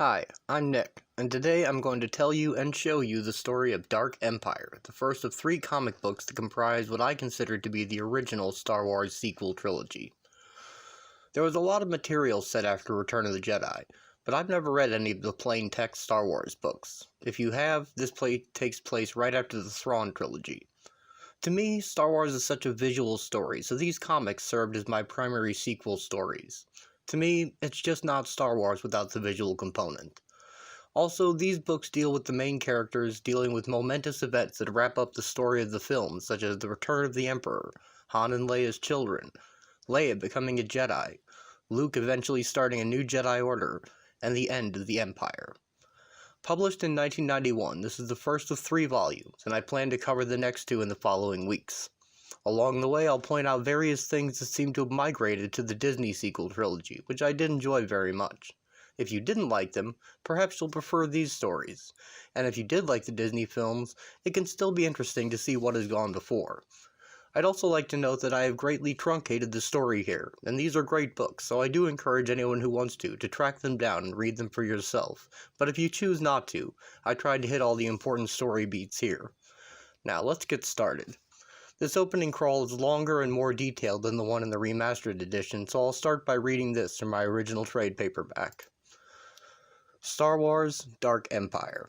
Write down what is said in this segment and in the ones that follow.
Hi, I'm Nick, and today I'm going to tell you and show you the story of Dark Empire, the first of 3 comic books that comprise what I consider to be the original Star Wars sequel trilogy. There was a lot of material set after Return of the Jedi, but I've never read any of the plain text Star Wars books. If you have, this play takes place right after the Thrawn trilogy. To me, Star Wars is such a visual story, so these comics served as my primary sequel stories. To me, it's just not Star Wars without the visual component. Also, these books deal with the main characters dealing with momentous events that wrap up the story of the films, such as the return of the Emperor, Han and Leia's children, Leia becoming a Jedi, Luke eventually starting a new Jedi Order, and the end of the Empire. Published in 1991, this is the first of 3 volumes, and I plan to cover the next 2 in the following weeks. Along the way, I'll point out various things that seem to have migrated to the Disney sequel trilogy, which I did enjoy very much. If you didn't like them, perhaps you'll prefer these stories. And if you did like the Disney films, it can still be interesting to see what has gone before. I'd also like to note that I have greatly truncated the story here, and these are great books, so I do encourage anyone who wants to track them down and read them for yourself. But if you choose not to, I tried to hit all the important story beats here. Now, let's get started. This opening crawl is longer and more detailed than the one in the remastered edition, so I'll start by reading this from my original trade paperback. Star Wars: Dark Empire.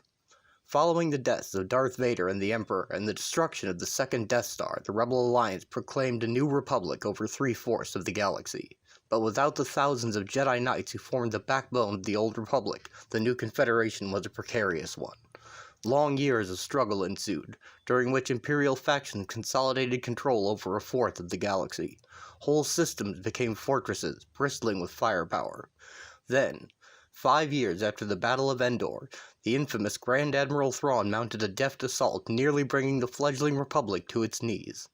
Following the deaths of Darth Vader and the Emperor and the destruction of the second Death Star, the Rebel Alliance proclaimed a new republic over 3/4 of the galaxy. But without the thousands of Jedi Knights who formed the backbone of the old Republic, the new Confederation was a precarious one. Long years of struggle ensued, during which Imperial factions consolidated control over 1/4 of the galaxy. Whole systems became fortresses, bristling with firepower. Then, 5 years after the Battle of Endor, the infamous Grand Admiral Thrawn mounted a deft assault, nearly bringing the fledgling Republic to its knees.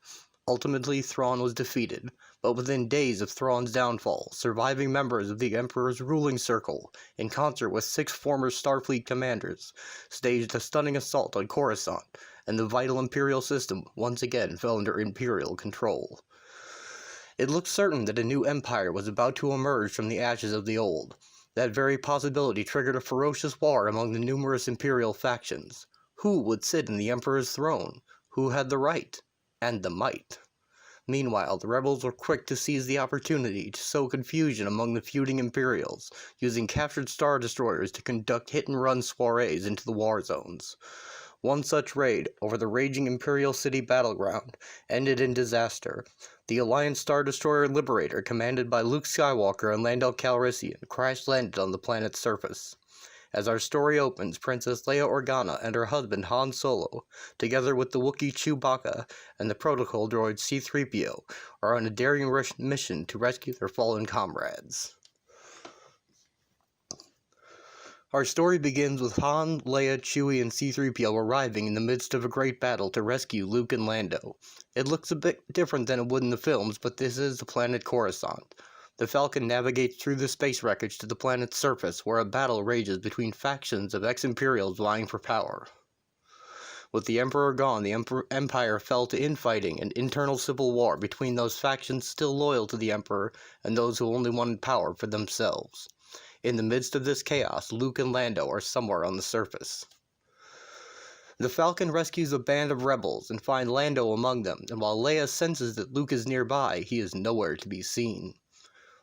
Ultimately, Thrawn was defeated, but within days of Thrawn's downfall, surviving members of the Emperor's ruling circle, in concert with 6 former Starfleet commanders, staged a stunning assault on Coruscant, and the vital Imperial system once again fell under Imperial control. It looked certain that a new empire was about to emerge from the ashes of the old. That very possibility triggered a ferocious war among the numerous Imperial factions. Who would sit in the Emperor's throne? Who had the right? And the might? Meanwhile, the rebels were quick to seize the opportunity to sow confusion among the feuding Imperials, using captured Star Destroyers to conduct hit-and-run soirees into the war zones. One such raid, over the raging Imperial City battleground, ended in disaster. The Alliance Star Destroyer Liberator, commanded by Luke Skywalker and Lando Calrissian, crash-landed on the planet's surface. As our story opens, Princess Leia Organa and her husband Han Solo, together with the Wookiee Chewbacca and the protocol droid C-3PO, are on a daring mission to rescue their fallen comrades. Our story begins with Han, Leia, Chewie, and C-3PO arriving in the midst of a great battle to rescue Luke and Lando. It looks a bit different than it would in the films, but this is the planet Coruscant. The Falcon navigates through the space wreckage to the planet's surface, where a battle rages between factions of ex-Imperials vying for power. With the Emperor gone, the Empire fell to infighting and internal civil war between those factions still loyal to the Emperor and those who only wanted power for themselves. In the midst of this chaos, Luke and Lando are somewhere on the surface. The Falcon rescues a band of rebels and finds Lando among them, and while Leia senses that Luke is nearby, he is nowhere to be seen.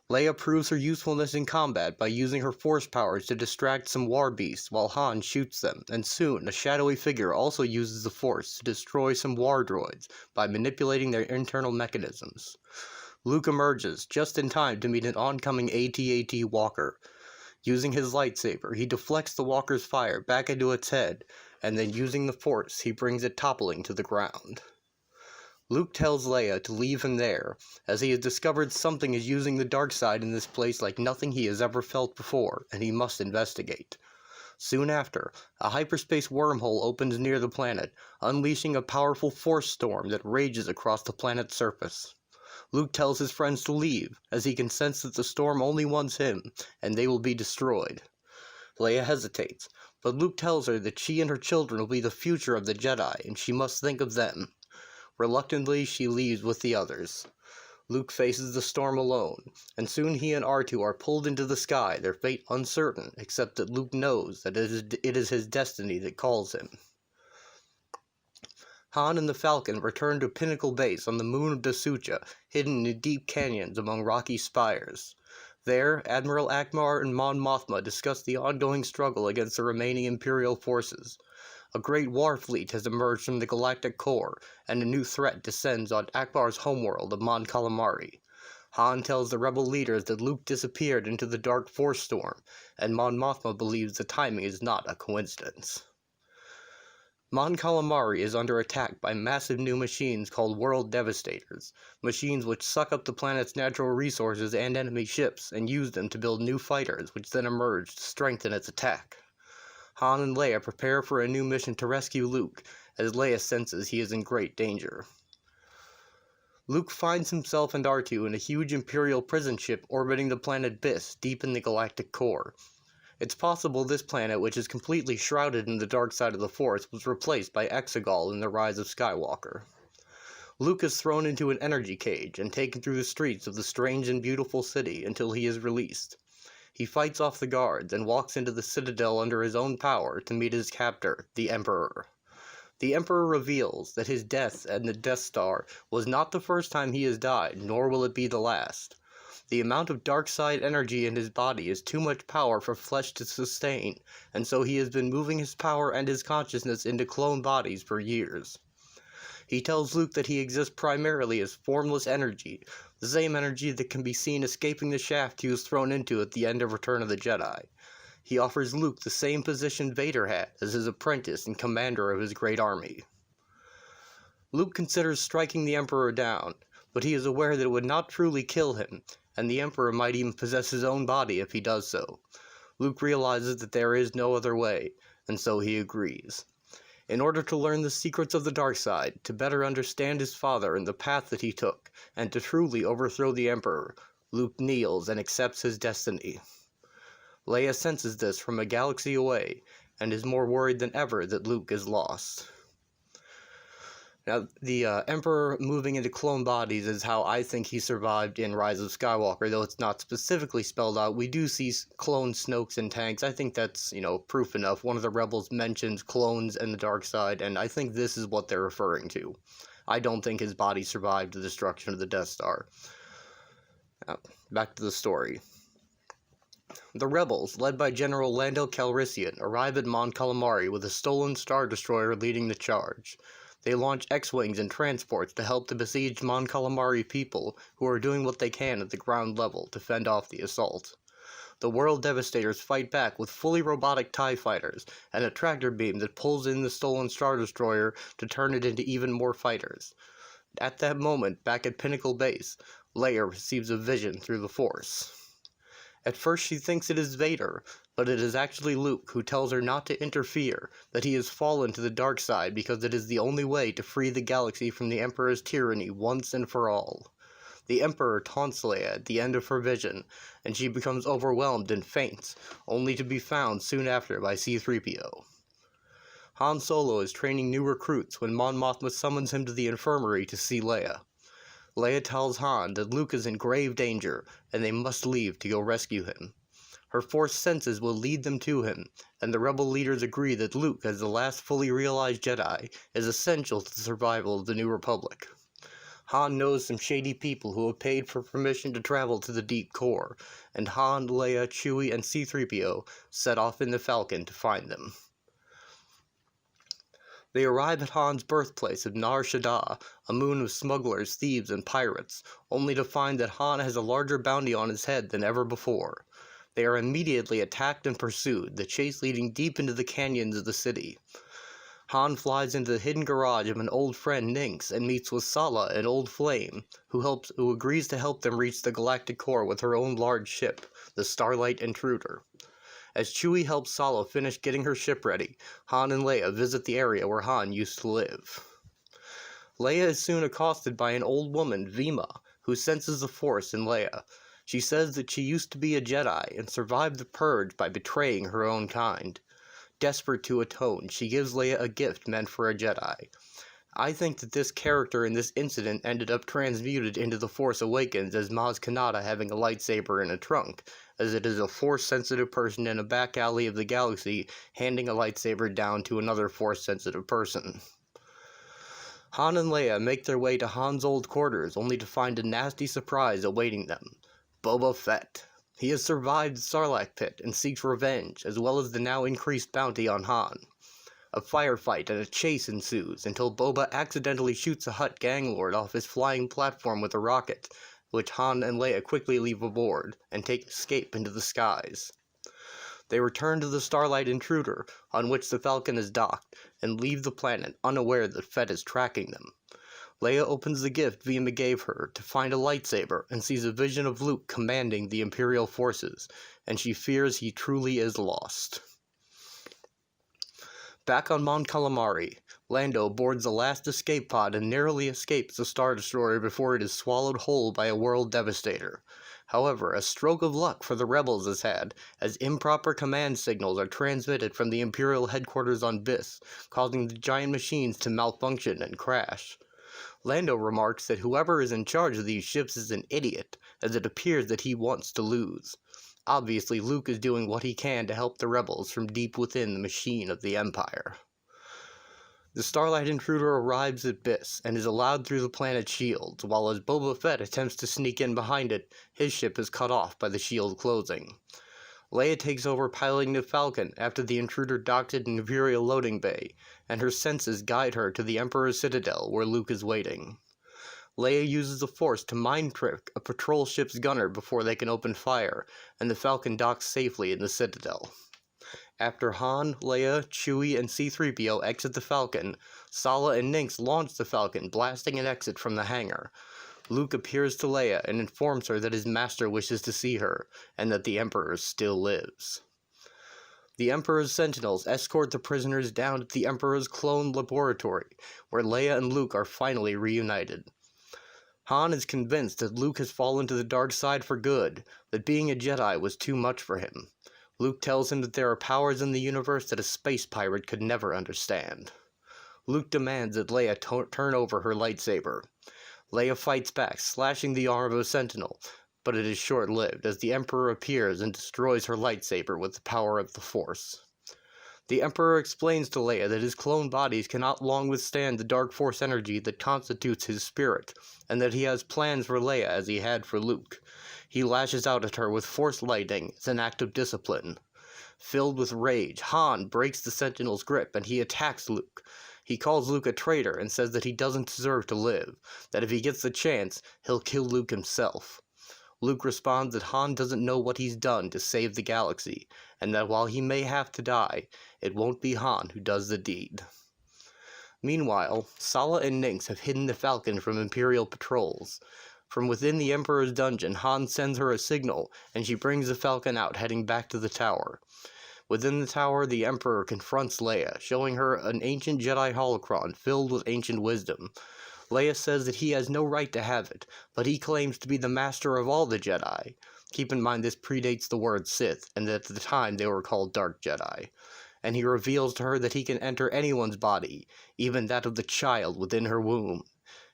Leia proves her usefulness in combat by using her force powers to distract some war beasts while Han shoots them, and soon a shadowy figure also uses the force to destroy some war droids by manipulating their internal mechanisms. Luke emerges just in time to meet an oncoming AT-AT walker. Using his lightsaber, he deflects the walker's fire back into its head, and then using the force, he brings it toppling to the ground. Luke tells Leia to leave him there, as he has discovered something is using the dark side in this place like nothing he has ever felt before, and he must investigate. Soon after, a hyperspace wormhole opens near the planet, unleashing a powerful force storm that rages across the planet's surface. Luke tells his friends to leave, as he can sense that the storm only wants him, and they will be destroyed. Leia hesitates, but Luke tells her that she and her children will be the future of the Jedi, and she must think of them. Reluctantly, she leaves with the others. Luke faces the storm alone, and soon he and R2 are pulled into the sky, their fate uncertain, except that Luke knows that it is his destiny that calls him. Han and the Falcon return to Pinnacle Base on the moon of Dasucha, hidden in deep canyons among rocky spires. There, Admiral Akbar and Mon Mothma discuss the ongoing struggle against the remaining Imperial forces. A great war fleet has emerged from the galactic core, and a new threat descends on Akbar's homeworld of Mon Calamari. Han tells the rebel leaders that Luke disappeared into the dark force storm, and Mon Mothma believes the timing is not a coincidence. Mon Calamari is under attack by massive new machines called World Devastators, machines which suck up the planet's natural resources and enemy ships and use them to build new fighters which then emerge to strengthen its attack. Han and Leia prepare for a new mission to rescue Luke, as Leia senses he is in great danger. Luke finds himself and R2 in a huge Imperial prison ship orbiting the planet Biss, deep in the galactic core. It's possible this planet, which is completely shrouded in the dark side of the Force, was replaced by Exegol in The Rise of Skywalker. Luke is thrown into an energy cage and taken through the streets of the strange and beautiful city until he is released. He fights off the guards and walks into the Citadel under his own power to meet his captor, the Emperor. The Emperor reveals that his death at the Death Star was not the first time he has died, nor will it be the last. The amount of dark side energy in his body is too much power for flesh to sustain, and so he has been moving his power and his consciousness into clone bodies for years. He tells Luke that he exists primarily as formless energy, the same energy that can be seen escaping the shaft he was thrown into at the end of Return of the Jedi. He offers Luke the same position Vader had as his apprentice and commander of his great army. Luke considers striking the Emperor down, but he is aware that it would not truly kill him, and the Emperor might even possess his own body if he does so. Luke realizes that there is no other way, and so he agrees. In order to learn the secrets of the dark side, to better understand his father and the path that he took, and to truly overthrow the Emperor, Luke kneels and accepts his destiny. Leia senses this from a galaxy away, and is more worried than ever that Luke is lost. Now, the Emperor moving into clone bodies is how I think he survived in Rise of Skywalker, though it's not specifically spelled out. We do see clone Snokes and tanks. I think that's, proof enough. One of the rebels mentions clones and the dark side, and I think this is what they're referring to. I don't think his body survived the destruction of the Death Star. Now, back to the story. The rebels, led by General Lando Calrissian, arrive at Mon Calamari with a stolen Star Destroyer leading the charge. They launch X-Wings and transports to help the besieged Mon Calamari people, who are doing what they can at the ground level to fend off the assault. The World Devastators fight back with fully robotic TIE fighters, and a tractor beam that pulls in the stolen Star Destroyer to turn it into even more fighters. At that moment, back at Pinnacle Base, Leia receives a vision through the Force. At first she thinks it is Vader, but it is actually Luke who tells her not to interfere, that he has fallen to the dark side because it is the only way to free the galaxy from the Emperor's tyranny once and for all. The Emperor taunts Leia at the end of her vision, and she becomes overwhelmed and faints, only to be found soon after by C-3PO. Han Solo is training new recruits when Mon Mothma summons him to the infirmary to see Leia. Leia tells Han that Luke is in grave danger, and they must leave to go rescue him. Her Force senses will lead them to him, and the rebel leaders agree that Luke, as the last fully realized Jedi, is essential to the survival of the New Republic. Han knows some shady people who have paid for permission to travel to the deep core, and Han, Leia, Chewie, and C-3PO set off in the Falcon to find them. They arrive at Han's birthplace of Nar Shaddaa, a moon of smugglers, thieves, and pirates, only to find that Han has a larger bounty on his head than ever before. They are immediately attacked and pursued, the chase leading deep into the canyons of the city. Han flies into the hidden garage of an old friend, Nix, and meets with Sala, an old flame, who agrees to help them reach the galactic core with her own large ship, the Starlight Intruder. As Chewie helps Sala finish getting her ship ready, Han and Leia visit the area where Han used to live. Leia is soon accosted by an old woman, Vima, who senses the Force in Leia. She says that she used to be a Jedi and survived the Purge by betraying her own kind. Desperate to atone, she gives Leia a gift meant for a Jedi. I think that this character in this incident ended up transmuted into The Force Awakens as Maz Kanata having a lightsaber in a trunk, as it is a Force-sensitive person in a back alley of the galaxy handing a lightsaber down to another Force-sensitive person. Han and Leia make their way to Han's old quarters, only to find a nasty surprise awaiting them. Boba Fett. He has survived the Sarlacc pit and seeks revenge, as well as the now increased bounty on Han. A firefight and a chase ensues until Boba accidentally shoots a Hutt gang lord off his flying platform with a rocket, which Han and Leia quickly leave aboard and take escape into the skies. They return to the Starlight Intruder, on which the Falcon is docked, and leave the planet unaware that Fett is tracking them. Leia opens the gift Vima gave her to find a lightsaber and sees a vision of Luke commanding the Imperial forces, and she fears he truly is lost. Back on Mon Calamari, Lando boards the last escape pod and narrowly escapes the Star Destroyer before it is swallowed whole by a world devastator. However, a stroke of luck for the rebels is had, as improper command signals are transmitted from the Imperial headquarters on Biss, causing the giant machines to malfunction and crash. Lando remarks that whoever is in charge of these ships is an idiot, as it appears that he wants to lose. Obviously, Luke is doing what he can to help the rebels from deep within the machine of the Empire. The Starlight Intruder arrives at Biss and is allowed through the planet's shields, while as Boba Fett attempts to sneak in behind it, his ship is cut off by the shield closing. Leia takes over piloting the Falcon after the intruder docks at an Imperial loading bay, and her senses guide her to the Emperor's Citadel where Luke is waiting. Leia uses the Force to mind trick a patrol ship's gunner before they can open fire, and the Falcon docks safely in the Citadel. After Han, Leia, Chewie, and C-3PO exit the Falcon, Sala and Nix launch the Falcon, blasting an exit from the hangar. Luke appears to Leia and informs her that his master wishes to see her, and that the Emperor still lives. The Emperor's Sentinels escort the prisoners down to the Emperor's clone laboratory, where Leia and Luke are finally reunited. Han is convinced that Luke has fallen to the dark side for good, that being a Jedi was too much for him. Luke tells him that there are powers in the universe that a space pirate could never understand. Luke demands that Leia turn over her lightsaber. Leia fights back, slashing the arm of a Sentinel, but it is short-lived as the Emperor appears and destroys her lightsaber with the power of the Force. The Emperor explains to Leia that his clone bodies cannot long withstand the dark Force energy that constitutes his spirit, and that he has plans for Leia as he had for Luke. He lashes out at her with Force lightning as an act of discipline. Filled with rage, Han breaks the Sentinel's grip and he attacks Luke. He calls Luke a traitor and says that he doesn't deserve to live, that if he gets the chance, he'll kill Luke himself. Luke responds that Han doesn't know what he's done to save the galaxy, and that while he may have to die, it won't be Han who does the deed. Meanwhile, Sala and Nix have hidden the Falcon from Imperial patrols. From within the Emperor's dungeon, Han sends her a signal, and she brings the Falcon out, heading back to the tower. Within the tower, the Emperor confronts Leia, showing her an ancient Jedi holocron filled with ancient wisdom. Leia says that he has no right to have it, but he claims to be the master of all the Jedi. Keep in mind this predates the word Sith, and that at the time they were called Dark Jedi. And he reveals to her that he can enter anyone's body, even that of the child within her womb.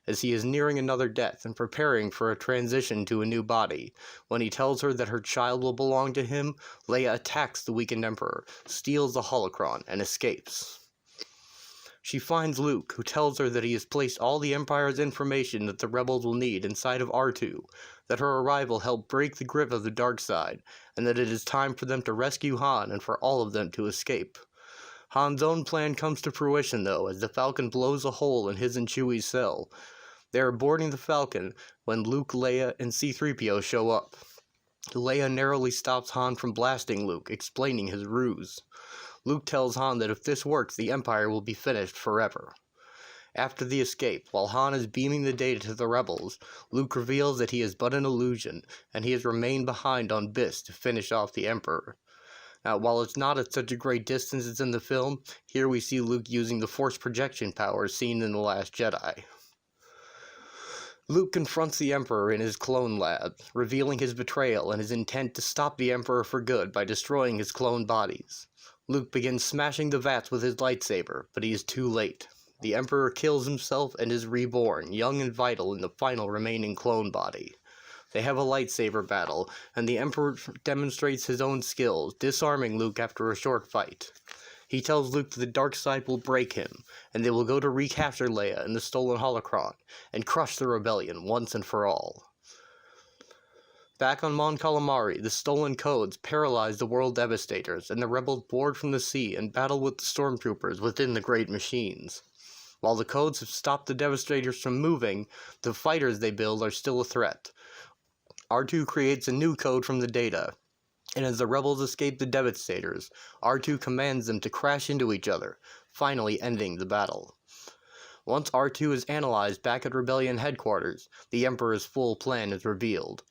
As he is nearing another death and preparing for a transition to a new body, when he tells her that her child will belong to him, Leia attacks the weakened Emperor, steals the holocron, and escapes. She finds Luke, who tells her that he has placed all the Empire's information that the rebels will need inside of R2, that her arrival helped break the grip of the dark side, and that it is time for them to rescue Han and for all of them to escape. Han's own plan comes to fruition, though, as the Falcon blows a hole in his and Chewie's cell. They are boarding the Falcon when Luke, Leia, and C-3PO show up. Leia narrowly stops Han from blasting Luke, explaining his ruse. Luke tells Han that if this works, the Empire will be finished forever. After the escape, while Han is beaming the data to the rebels, Luke reveals that he is but an illusion, and he has remained behind on Biss to finish off the Emperor. Now, while it's not at such a great distance as in the film, here we see Luke using the Force projection powers seen in The Last Jedi. Luke confronts the Emperor in his clone lab, revealing his betrayal and his intent to stop the Emperor for good by destroying his clone bodies. Luke begins smashing the vats with his lightsaber, but he is too late. The Emperor kills himself and is reborn, young and vital in the final remaining clone body. They have a lightsaber battle, and the Emperor demonstrates his own skills, disarming Luke after a short fight. He tells Luke that the dark side will break him, and they will go to recapture Leia and the stolen holocron, and crush the rebellion once and for all. Back on Mon Calamari, the stolen codes paralyze the world devastators, and the rebels board from the sea and battle with the stormtroopers within the great machines. While the codes have stopped the devastators from moving, the fighters they build are still a threat. R2 creates a new code from the data, and as the rebels escape the devastators, R2 commands them to crash into each other, finally ending the battle. Once R2 is analyzed back at Rebellion headquarters, the Emperor's full plan is revealed.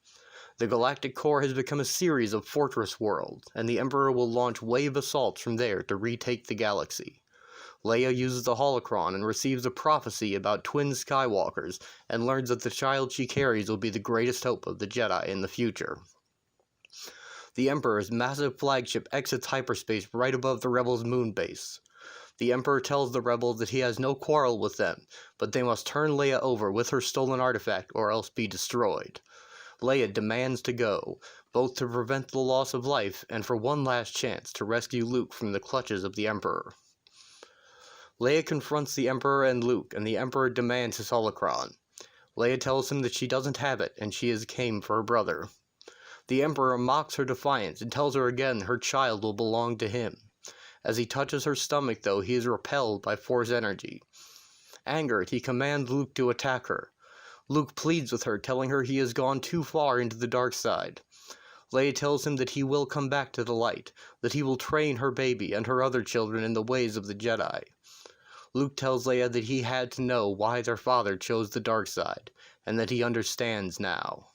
The Galactic Core has become a series of fortress worlds, and the Emperor will launch wave assaults from there to retake the galaxy. Leia uses the holocron and receives a prophecy about twin Skywalkers, and learns that the child she carries will be the greatest hope of the Jedi in the future. The Emperor's massive flagship exits hyperspace right above the Rebels' moon base. The Emperor tells the Rebels that he has no quarrel with them, but they must turn Leia over with her stolen artifact or else be destroyed. Leia demands to go, both to prevent the loss of life and for one last chance to rescue Luke from the clutches of the Emperor. Leia confronts the Emperor and Luke, and the Emperor demands his holocron. Leia tells him that she doesn't have it, and she came for her brother. The Emperor mocks her defiance and tells her again her child will belong to him. As he touches her stomach, though, he is repelled by Force energy. Angered, he commands Luke to attack her. Luke pleads with her, telling her he has gone too far into the dark side. Leia tells him that he will come back to the light, that he will train her baby and her other children in the ways of the Jedi. Luke tells Leia that he had to know why their father chose the dark side, and that he understands now.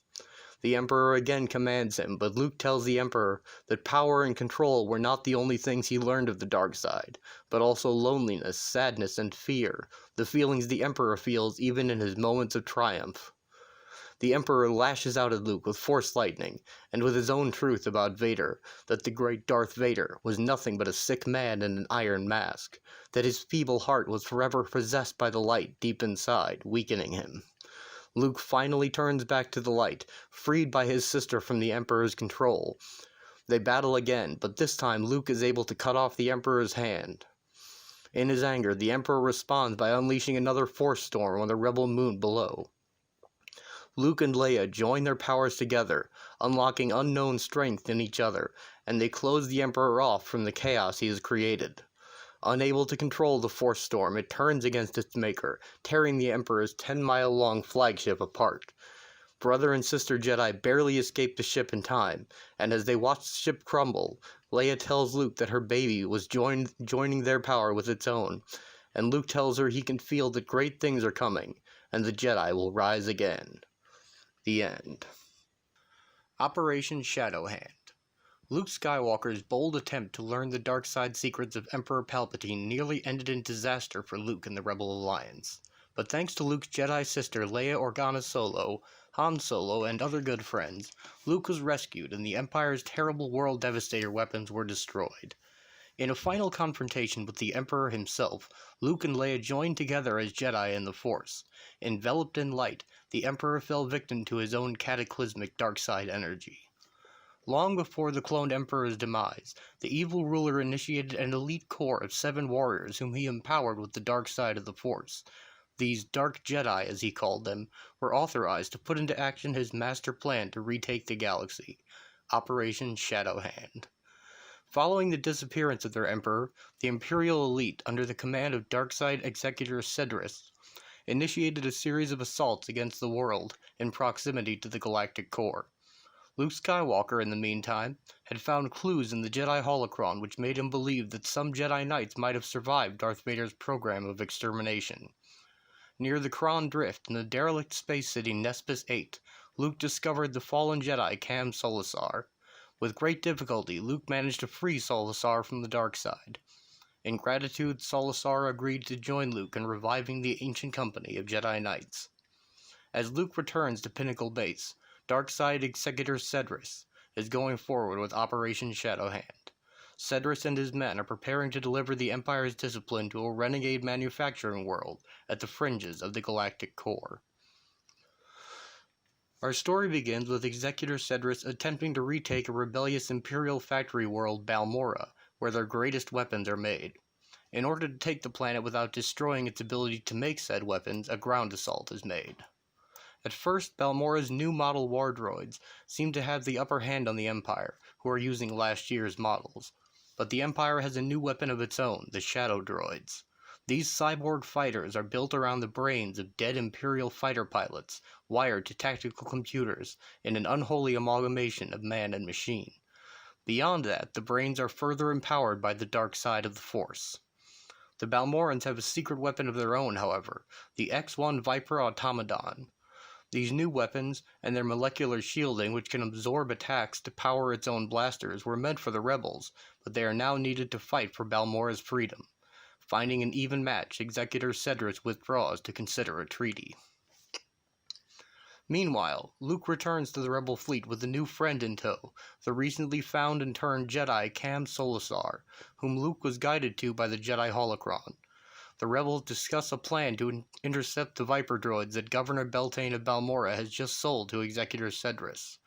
The Emperor again commands him, but Luke tells the Emperor that power and control were not the only things he learned of the dark side, but also loneliness, sadness, and fear, the feelings the Emperor feels even in his moments of triumph. The Emperor lashes out at Luke with Force lightning, and with his own truth about Vader, that the great Darth Vader was nothing but a sick man in an iron mask, that his feeble heart was forever possessed by the light deep inside, weakening him. Luke finally turns back to the light, freed by his sister from the Emperor's control. They battle again, but this time Luke is able to cut off the Emperor's hand. In his anger, the Emperor responds by unleashing another Force storm on the rebel moon below. Luke and Leia join their powers together, unlocking unknown strength in each other, and they close the Emperor off from the chaos he has created. Unable to control the Force storm, it turns against its maker, tearing the Emperor's 10-mile-long flagship apart. Brother and sister Jedi barely escape the ship in time, and as they watch the ship crumble, Leia tells Luke that her baby was joining their power with its own, and Luke tells her he can feel that great things are coming, and the Jedi will rise again. The end. Operation Shadowhand. Luke Skywalker's bold attempt to learn the dark side secrets of Emperor Palpatine nearly ended in disaster for Luke and the Rebel Alliance. But thanks to Luke's Jedi sister Leia Organa Solo, Han Solo, and other good friends, Luke was rescued and the Empire's terrible world devastator weapons were destroyed. In a final confrontation with the Emperor himself, Luke and Leia joined together as Jedi in the Force. Enveloped in light, the Emperor fell victim to his own cataclysmic dark side energy. Long before the cloned Emperor's demise, the evil ruler initiated an elite corps of 7 warriors whom he empowered with the dark side of the Force. These Dark Jedi, as he called them, were authorized to put into action his master plan to retake the galaxy, Operation Shadowhand. Following the disappearance of their Emperor, the Imperial elite, under the command of Darkside Executor Cedrus, initiated a series of assaults against the world in proximity to the Galactic Core. Luke Skywalker, in the meantime, had found clues in the Jedi holocron which made him believe that some Jedi Knights might have survived Darth Vader's program of extermination. Near the Kron Drift in the derelict space city Nespis 8, Luke discovered the fallen Jedi Cam Solusar. With great difficulty, Luke managed to free Solusar from the dark side. In gratitude, Solusar agreed to join Luke in reviving the ancient company of Jedi Knights. As Luke returns to Pinnacle Base, Darkside Executor Cedrus is going forward with Operation Shadowhand. Cedrus and his men are preparing to deliver the Empire's discipline to a renegade manufacturing world at the fringes of the galactic core. Our story begins with Executor Cedrus attempting to retake a rebellious Imperial factory world, Balmorra, where their greatest weapons are made. In order to take the planet without destroying its ability to make said weapons, a ground assault is made. At first, Balmorra's new model war droids seem to have the upper hand on the Empire, who are using last year's models. But the Empire has a new weapon of its own, the Shadow Droids. These cyborg fighters are built around the brains of dead Imperial fighter pilots, wired to tactical computers in an unholy amalgamation of man and machine. Beyond that, the brains are further empowered by the dark side of the Force. The Balmorrans have a secret weapon of their own, however, the X-1 Viper Automaton. These new weapons, and their molecular shielding which can absorb attacks to power its own blasters, were meant for the rebels, but they are now needed to fight for Balmorra's freedom. Finding an even match, Executor Cedrus withdraws to consider a treaty. Meanwhile, Luke returns to the rebel fleet with a new friend in tow, the recently found and turned Jedi Cam Solusar, whom Luke was guided to by the Jedi Holocron. The rebels discuss a plan to intercept the Viper droids that Governor Beltane of Balmorra has just sold to Executor Cedrus.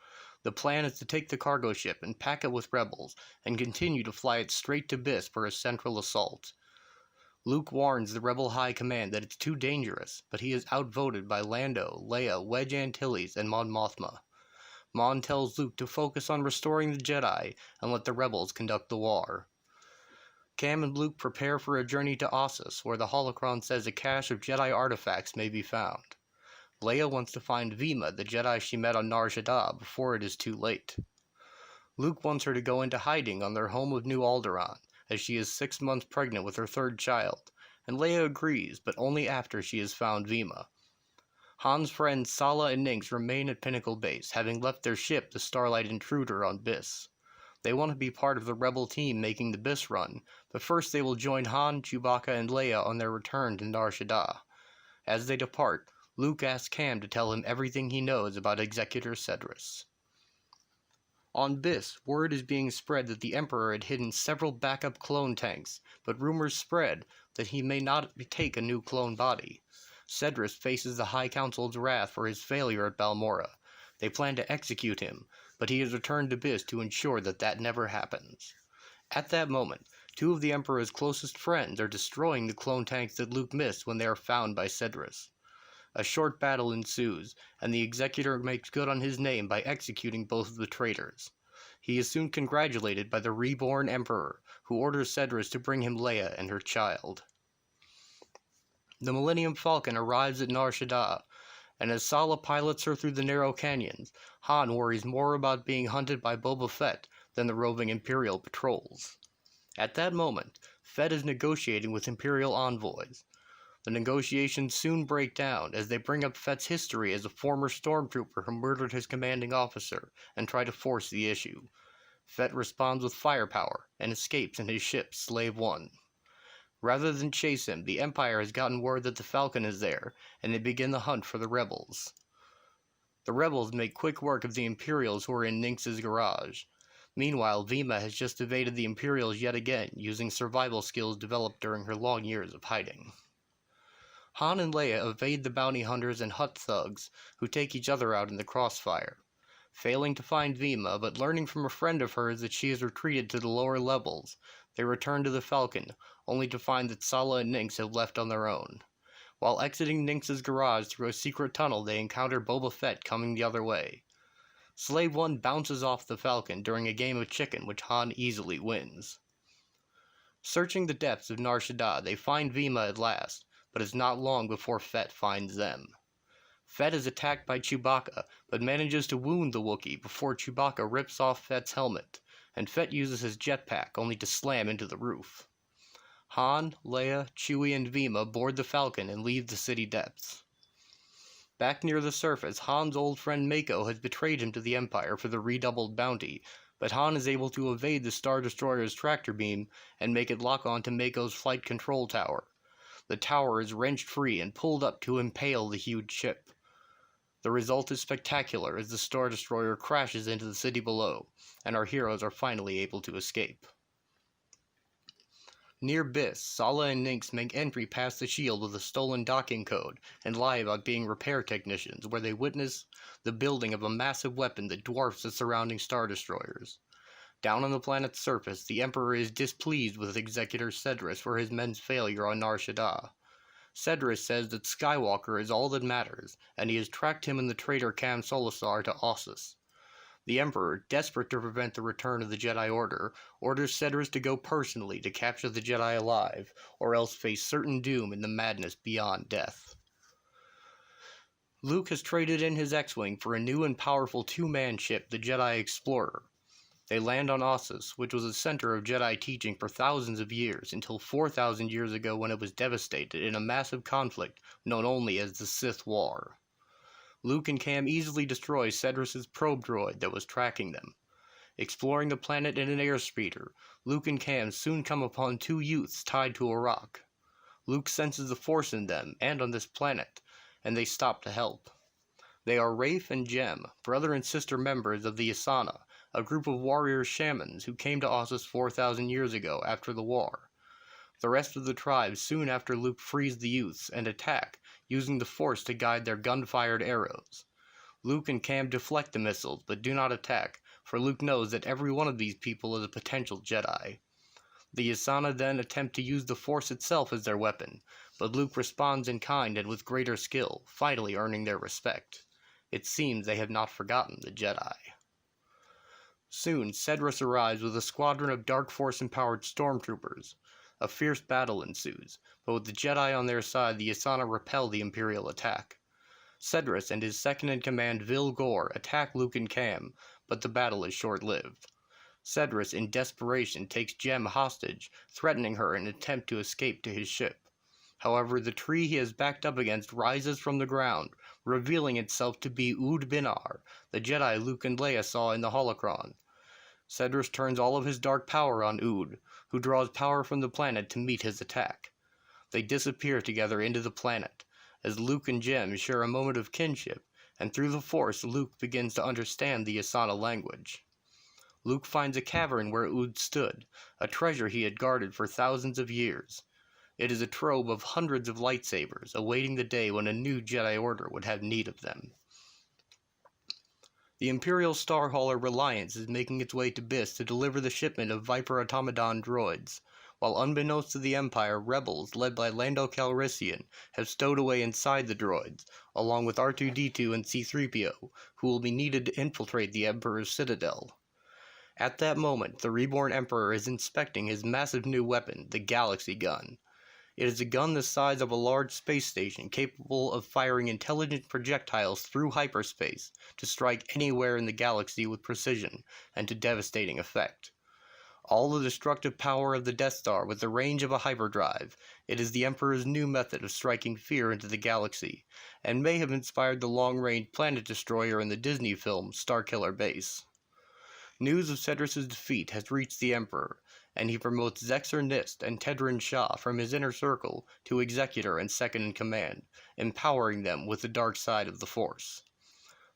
The plan is to take the cargo ship and pack it with rebels, and continue to fly it straight to Biss for a central assault. Luke warns the rebel high command that it's too dangerous, but he is outvoted by Lando, Leia, Wedge Antilles, and Mon Mothma. Mon tells Luke to focus on restoring the Jedi and let the rebels conduct the war. Cam and Luke prepare for a journey to Ossus, where the holocron says a cache of Jedi artifacts may be found. Leia wants to find Vima, the Jedi she met on Nar Shaddaa, before it is too late. Luke wants her to go into hiding on their home of New Alderaan, as she is 6 months pregnant with her third child, and Leia agrees, but only after she has found Vima. Han's friends Sala and Nix remain at Pinnacle Base, having left their ship, the Starlight Intruder, on Biss. They want to be part of the rebel team making the Biss run, but first they will join Han, Chewbacca, and Leia on their return to Nar Shaddaa. As they depart, Luke asks Cam to tell him everything he knows about Executor Cedrus. On Biss, word is being spread that the Emperor had hidden several backup clone tanks, but rumors spread that he may not take a new clone body. Cedrus faces the High Council's wrath for his failure at Balmorra. They plan to execute him, but he has returned to Biss to ensure that that never happens. At that moment, two of the Emperor's closest friends are destroying the clone tanks that Luke missed when they are found by Cedrus. A short battle ensues, and the Executor makes good on his name by executing both of the traitors. He is soon congratulated by the reborn Emperor, who orders Cedrus to bring him Leia and her child. The Millennium Falcon arrives at Nar Shaddaa, and as Sala pilots her through the narrow canyons, Han worries more about being hunted by Boba Fett than the roving Imperial patrols. At that moment, Fett is negotiating with Imperial envoys. The negotiations soon break down as they bring up Fett's history as a former stormtrooper who murdered his commanding officer and try to force the issue. Fett responds with firepower and escapes in his ship, Slave One. Rather than chase him, the Empire has gotten word that the Falcon is there, and they begin the hunt for the rebels. The rebels make quick work of the Imperials who are in Nix's garage. Meanwhile, Vima has just evaded the Imperials yet again, using survival skills developed during her long years of hiding. Han and Leia evade the bounty hunters and Hutt thugs, who take each other out in the crossfire. Failing to find Vima, but learning from a friend of hers that she has retreated to the lower levels, they return to the Falcon, only to find that Sala and Nix have left on their own. While exiting Nix's garage through a secret tunnel, they encounter Boba Fett coming the other way. Slave One bounces off the Falcon during a game of chicken, which Han easily wins. Searching the depths of Nar Shaddaa, they find Vima at last, but it's not long before Fett finds them. Fett is attacked by Chewbacca, but manages to wound the Wookiee before Chewbacca rips off Fett's helmet, and Fett uses his jetpack only to slam into the roof. Han, Leia, Chewie, and Vima board the Falcon and leave the city depths. Back near the surface, Han's old friend Mako has betrayed him to the Empire for the redoubled bounty, but Han is able to evade the Star Destroyer's tractor beam and make it lock on to Mako's flight control tower. The tower is wrenched free and pulled up to impale the huge ship. The result is spectacular as the Star Destroyer crashes into the city below, and our heroes are finally able to escape. Near Biss, Sala and Nix make entry past the shield with a stolen docking code and lie about being repair technicians, where they witness the building of a massive weapon that dwarfs the surrounding star destroyers. Down on the planet's surface, the Emperor is displeased with Executor Cedrus for his men's failure on Nar Shaddaa. Cedrus says that Skywalker is all that matters, and he has tracked him and the traitor Cam Solusar to Ossus. The Emperor, desperate to prevent the return of the Jedi Order, orders Cedrus to go personally to capture the Jedi alive, or else face certain doom in the madness beyond death. Luke has traded in his X-Wing for a new and powerful two-man ship, the Jedi Explorer. They land on Ossus, which was a center of Jedi teaching for thousands of years, until 4,000 years ago when it was devastated in a massive conflict known only as the Sith War. Luke and Cam easily destroy Cedrus's probe droid that was tracking them. Exploring the planet in an airspeeder, Luke and Cam soon come upon two youths tied to a rock. Luke senses the Force in them and on this planet, and they stop to help. They are Rafe and Jem, brother and sister members of the Yasana, a group of warrior shamans who came to Ossus 4,000 years ago after the war. The rest of the tribe soon after Luke frees the youths and attack, using the Force to guide their gun-fired arrows. Luke and Cam deflect the missiles, but do not attack, for Luke knows that every one of these people is a potential Jedi. The Yasana then attempt to use the Force itself as their weapon, but Luke responds in kind and with greater skill, finally earning their respect. It seems they have not forgotten the Jedi. Soon, Cedrus arrives with a squadron of Dark Force-empowered stormtroopers. A fierce battle ensues, but with the Jedi on their side, the Yasana repel the Imperial attack. Cedrus and his second-in-command Vil Gore attack Luke and Cam, but the battle is short-lived. Cedrus, in desperation, takes Jem hostage, threatening her in an attempt to escape to his ship. However, the tree he has backed up against rises from the ground, revealing itself to be Ood Binar, the Jedi Luke and Leia saw in the holocron. Cedrus turns all of his dark power on Ood, who draws power from the planet to meet his attack. They disappear together into the planet, as Luke and Jem share a moment of kinship, and through the Force Luke begins to understand the Yasana language. Luke finds a cavern where Ood stood, a treasure he had guarded for thousands of years. It is a trove of hundreds of lightsabers, awaiting the day when a new Jedi Order would have need of them. The Imperial Star Hauler Reliance is making its way to Biss to deliver the shipment of Viper Automaton droids, while unbeknownst to the Empire, rebels, led by Lando Calrissian, have stowed away inside the droids, along with R2-D2 and C-3PO, who will be needed to infiltrate the Emperor's citadel. At that moment, the reborn Emperor is inspecting his massive new weapon, the Galaxy Gun. It is a gun the size of a large space station, capable of firing intelligent projectiles through hyperspace to strike anywhere in the galaxy with precision and to devastating effect. All the destructive power of the Death Star with the range of a hyperdrive, it is the Emperor's new method of striking fear into the galaxy, and may have inspired the long-range planet destroyer in the Disney film Starkiller Base. News of Cedrus's defeat has reached the Emperor, and he promotes Zexer Nist and Tedrin Shah from his inner circle to Executor and Second-in-Command, empowering them with the dark side of the Force.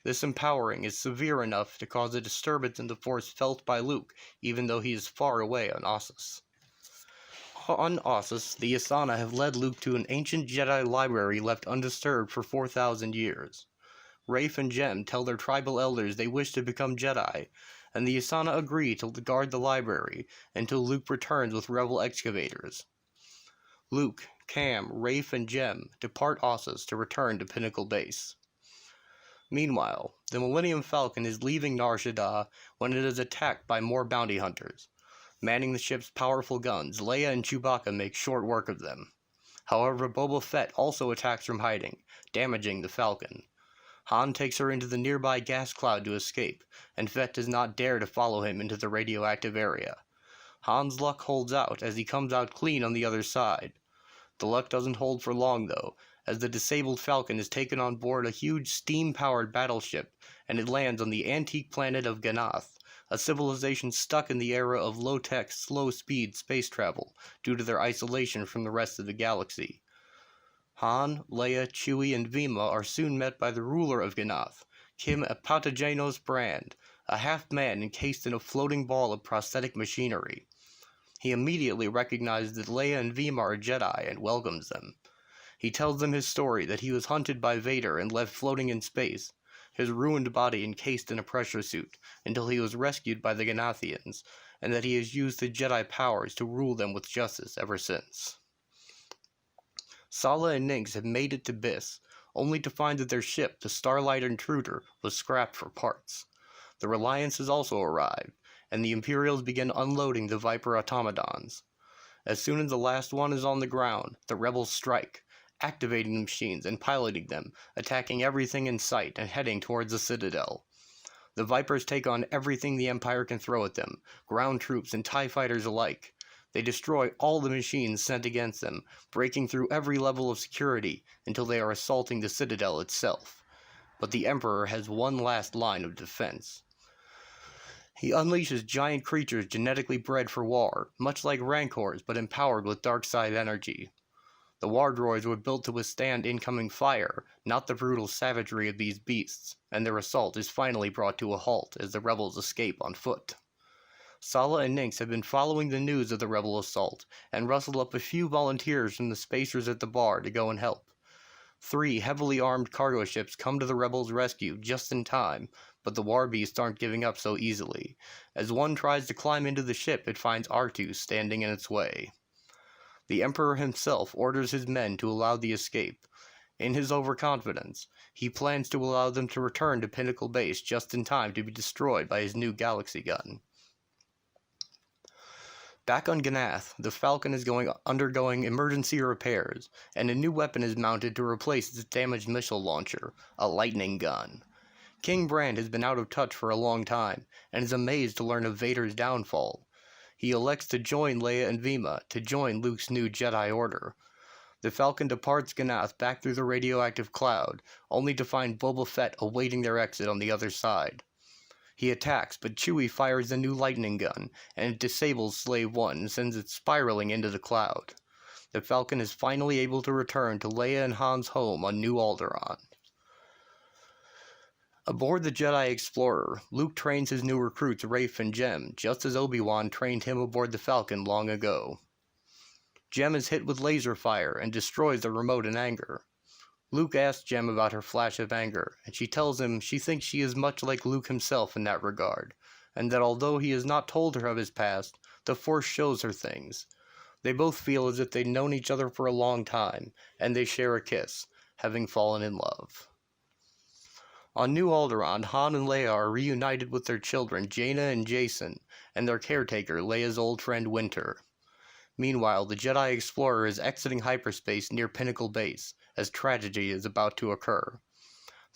This empowering is severe enough to cause a disturbance in the Force felt by Luke, even though he is far away on Ossus. On Ossus, the Yasana have led Luke to an ancient Jedi library left undisturbed for 4,000 years. Rafe and Jem tell their tribal elders they wish to become Jedi, and the Yasana agree to guard the library until Luke returns with rebel excavators. Luke, Cam, Rafe, and Jem depart Ossus to return to Pinnacle Base. Meanwhile, the Millennium Falcon is leaving Nar Shaddaa when it is attacked by more bounty hunters. Manning the ship's powerful guns, Leia and Chewbacca make short work of them. However, Boba Fett also attacks from hiding, damaging the Falcon. Han takes her into the nearby gas cloud to escape, and Fett does not dare to follow him into the radioactive area. Han's luck holds out as he comes out clean on the other side. The luck doesn't hold for long though, as the disabled Falcon is taken on board a huge steam-powered battleship, and it lands on the antique planet of Ganath, a civilization stuck in the era of low-tech, slow-speed space travel due to their isolation from the rest of the galaxy. Han, Leia, Chewie, and Vima are soon met by the ruler of Ganath, Kim Apatogenos Brand, a half-man encased in a floating ball of prosthetic machinery. He immediately recognizes that Leia and Vima are Jedi and welcomes them. He tells them his story, that he was hunted by Vader and left floating in space, his ruined body encased in a pressure suit, until he was rescued by the Ganathians, and that he has used his Jedi powers to rule them with justice ever since. Sala and Nix have made it to Biss, only to find that their ship, the Starlight Intruder, was scrapped for parts. The Reliance has also arrived, and the Imperials begin unloading the Viper automatons. As soon as the last one is on the ground, the rebels strike, activating the machines and piloting them, attacking everything in sight and heading towards the Citadel. The Vipers take on everything the Empire can throw at them, ground troops and TIE fighters alike. They destroy all the machines sent against them, breaking through every level of security until they are assaulting the Citadel itself. But the Emperor has one last line of defense. He unleashes giant creatures genetically bred for war, much like Rancors but empowered with dark side energy. The war droids were built to withstand incoming fire, not the brutal savagery of these beasts, and their assault is finally brought to a halt as the rebels escape on foot. Sala and Nix have been following the news of the rebel assault, and rustled up a few volunteers from the spacers at the bar to go and help. 3 heavily armed cargo ships come to the rebels' rescue just in time, but the war beasts aren't giving up so easily. As one tries to climb into the ship, it finds R2 standing in its way. The Emperor himself orders his men to allow the escape. In his overconfidence, he plans to allow them to return to Pinnacle Base just in time to be destroyed by his new galaxy gun. Back on Ganath, the Falcon is undergoing emergency repairs, and a new weapon is mounted to replace its damaged missile launcher, a lightning gun. King Brand has been out of touch for a long time, and is amazed to learn of Vader's downfall. He elects to join Leia and Vima, to join Luke's new Jedi Order. The Falcon departs Ganath back through the radioactive cloud, only to find Boba Fett awaiting their exit on the other side. He attacks, but Chewie fires the new lightning gun, and it disables Slave 1 and sends it spiraling into the cloud. The Falcon is finally able to return to Leia and Han's home on New Alderaan. Aboard the Jedi Explorer, Luke trains his new recruits Rafe and Jem, just as Obi-Wan trained him aboard the Falcon long ago. Jem is hit with laser fire and destroys the remote in anger. Luke asks Jem about her flash of anger, and she tells him she thinks she is much like Luke himself in that regard, and that although he has not told her of his past, the Force shows her things. They both feel as if they'd known each other for a long time, and they share a kiss, having fallen in love. On New Alderaan, Han and Leia are reunited with their children Jaina and Jason, and their caretaker, Leia's old friend Winter. Meanwhile, the Jedi Explorer is exiting hyperspace near Pinnacle Base, as tragedy is about to occur.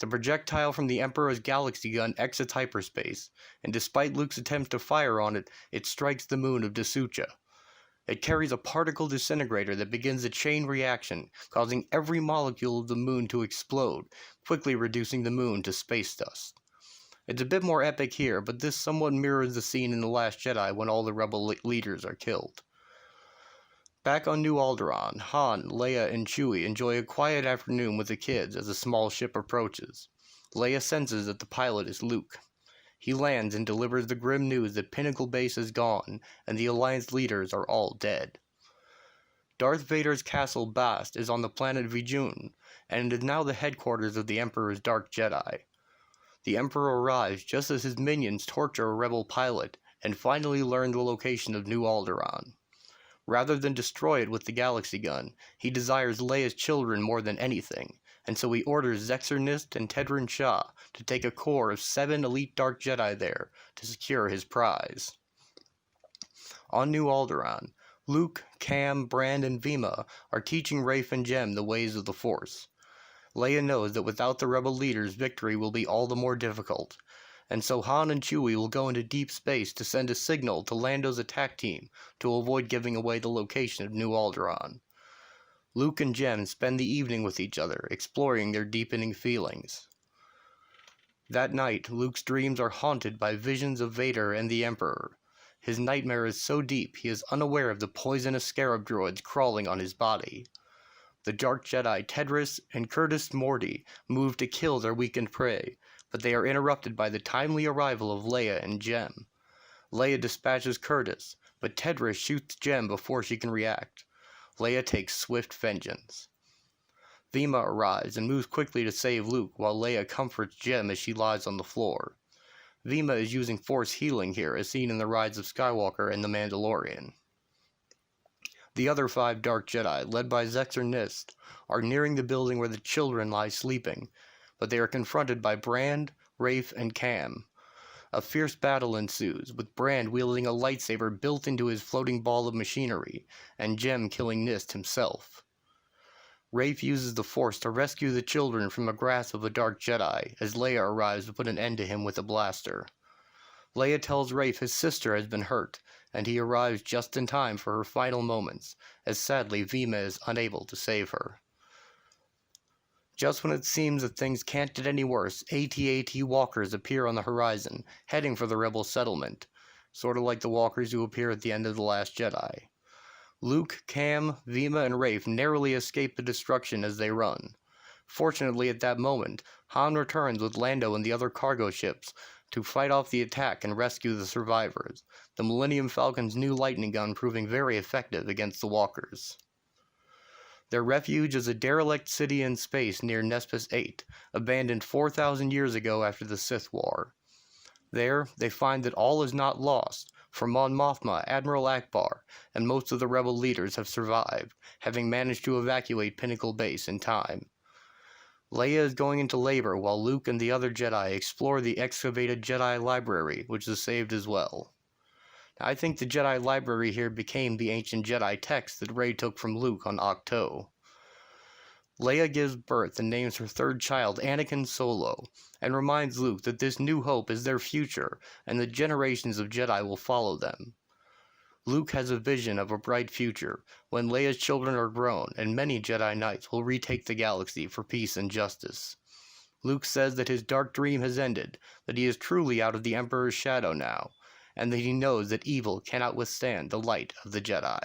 The projectile from the Emperor's galaxy gun exits hyperspace, and despite Luke's attempt to fire on it, it strikes the moon of Dasucha. It carries a particle disintegrator that begins a chain reaction, causing every molecule of the moon to explode, quickly reducing the moon to space dust. It's a bit more epic here, but this somewhat mirrors the scene in The Last Jedi when all the rebel leaders are killed. Back on New Alderaan, Han, Leia, and Chewie enjoy a quiet afternoon with the kids as a small ship approaches. Leia senses that the pilot is Luke. He lands and delivers the grim news that Pinnacle Base is gone, and the Alliance leaders are all dead. Darth Vader's castle Bast is on the planet Vijun, and it is now the headquarters of the Emperor's Dark Jedi. The Emperor arrives just as his minions torture a rebel pilot, and finally learn the location of New Alderaan. Rather than destroy it with the galaxy gun, he desires Leia's children more than anything, and so he orders Zexer Nist and Tedrin Shah to take a corps of 7 elite Dark Jedi there to secure his prize. On New Alderaan, Luke, Cam, Brand, and Vima are teaching Rafe and Jem the ways of the Force. Leia knows that without the rebel leaders, victory will be all the more difficult, and so Han and Chewie will go into deep space to send a signal to Lando's attack team to avoid giving away the location of New Alderaan. Luke and Jem spend the evening with each other, exploring their deepening feelings. That night, Luke's dreams are haunted by visions of Vader and the Emperor. His nightmare is so deep he is unaware of the poisonous scarab droids crawling on his body. The Dark Jedi Tedris and Curtis Morty move to kill their weakened prey, but they are interrupted by the timely arrival of Leia and Jem. Leia dispatches Curtis, but Tedra shoots Jem before she can react. Leia takes swift vengeance. Vima arrives and moves quickly to save Luke while Leia comforts Jem as she lies on the floor. Vima is using force healing here as seen in The Rise of Skywalker and The Mandalorian. The other 5 Dark Jedi, led by Zexer Nist, are nearing the building where the children lie sleeping, but they are confronted by Brand, Rafe, and Cam. A fierce battle ensues, with Brand wielding a lightsaber built into his floating ball of machinery, and Jem killing Nist himself. Rafe uses the Force to rescue the children from the grasp of a Dark Jedi, as Leia arrives to put an end to him with a blaster. Leia tells Rafe his sister has been hurt, and he arrives just in time for her final moments, as sadly Vima is unable to save her. Just when it seems that things can't get any worse, AT-AT walkers appear on the horizon, heading for the rebel settlement, sort of like the walkers who appear at the end of The Last Jedi. Luke, Cam, Vima, and Rafe narrowly escape the destruction as they run. Fortunately, at that moment, Han returns with Lando and the other cargo ships to fight off the attack and rescue the survivors, the Millennium Falcon's new lightning gun proving very effective against the walkers. Their refuge is a derelict city in space near Nespis 8, abandoned 4,000 years ago after the Sith War. There, they find that all is not lost, for Mon Mothma, Admiral Akbar, and most of the rebel leaders have survived, having managed to evacuate Pinnacle Base in time. Leia is going into labor while Luke and the other Jedi explore the excavated Jedi Library, which is saved as well. I think the Jedi Library here became the ancient Jedi text that Rey took from Luke on Ahch-To. Leia gives birth and names her 3rd child Anakin Solo, and reminds Luke that this new hope is their future, and that generations of Jedi will follow them. Luke has a vision of a bright future, when Leia's children are grown, and many Jedi Knights will retake the galaxy for peace and justice. Luke says that his dark dream has ended, that he is truly out of the Emperor's shadow now, and that he knows that evil cannot withstand the light of the Jedi.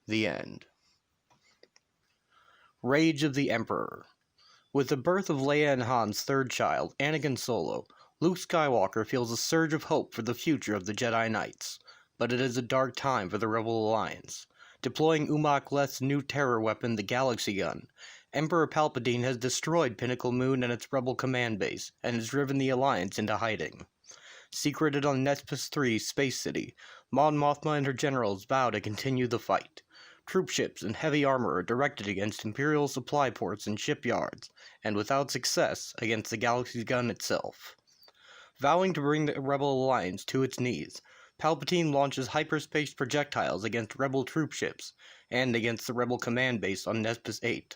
The end. Rage of the Emperor. With the birth of Leia and Han's 3rd child, Anakin Solo, Luke Skywalker feels a surge of hope for the future of the Jedi Knights. But it is a dark time for the Rebel Alliance. Deploying Umak Leth's new terror weapon, the Galaxy Gun, Emperor Palpatine has destroyed Pinnacle Moon and its rebel command base, and has driven the Alliance into hiding. Secreted on Nespis 3 Space City, Mon Mothma and her generals vow to continue the fight. Troop ships and heavy armor are directed against Imperial supply ports and shipyards, and without success, against the Galaxy Gun itself. Vowing to bring the Rebel Alliance to its knees, Palpatine launches hyperspace projectiles against Rebel troop ships, and against the Rebel command base on Nespis 8.